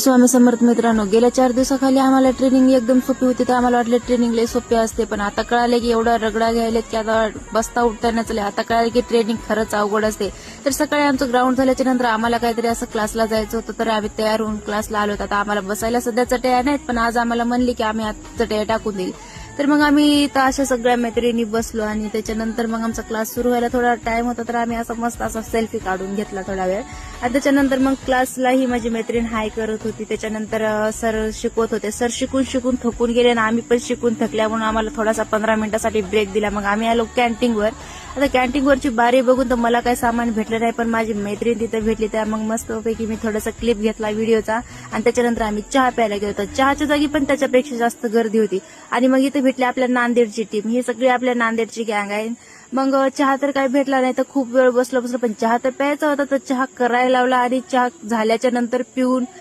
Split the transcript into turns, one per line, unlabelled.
स्वामी समर्थ मित्रांनो, गेल्या 4 दिवसाखाली आम्हाला ट्रेनिंग एकदम सोपी होती. तर आम्हाला वाटलं ट्रेनिंग लई सोपी असते, पण आता कळाले की एवढा रगडा घ्यायलेत की आता बसता उठता नचले. आता कळाले की ट्रेनिंग खरंच अवघड असते. तर सकाळी आमचं ग्राउंड झाल्याच्या नंतर आम्हाला काहीतरी असं क्लासला जायचं होतं, तर आम्ही तयार होऊन क्लासला आलो. आता आम्हाला बसायला सध्या चटया नाहीत, पण आज आम्हाला म्हणली की आम्ही आज चटया टाकून देईल. तर मग आम्ही तर अशा सगळ्या मैत्रिणी बसलो आणि त्याच्यानंतर मग आमचा क्लास सुरू व्हायला थोडा टाइम होता. तर आम्ही असं मस्त असा सेल्फी काढून घेतला थोडा वेळ. आणि त्याच्यानंतर मग क्लासलाही माझी मैत्रीण हाय करत होती. त्याच्यानंतर सर शिकवत होते. सर शिकून शिकून थकून गेले ना, आम्ही पण शिकून थकल्या म्हणून आम्हाला थोडासा 15 मिनिटासाठी ब्रेक दिला. मग आम्ही आलो कॅन्टीनवर. आता कॅन्टीनवरची बारी बघून तर मला काही सामान भेटलं नाही, पण माझी मैत्रीण तिथे भेटली. त्या मग मस्तपैकी मी थोडासा क्लिप घेतला व्हिडिओचा आणि त्याच्यानंतर आम्ही चहा प्यायला गेलो होतो. चहाच्या जागी पण त्याच्यापेक्षा जास्त गर्दी होती. आणि मग इथे भेटली आपल्या नांदेडची टीम. ही सगळी आपल्या नांदेडची गँग आहे. मग चहा तर काही भेटला नाही, तर खूप वेळ बसलो, पण चहा तर प्यायचा होता. तर चहा करायला लावला आणि चहा झाल्याच्या नंतर पिऊन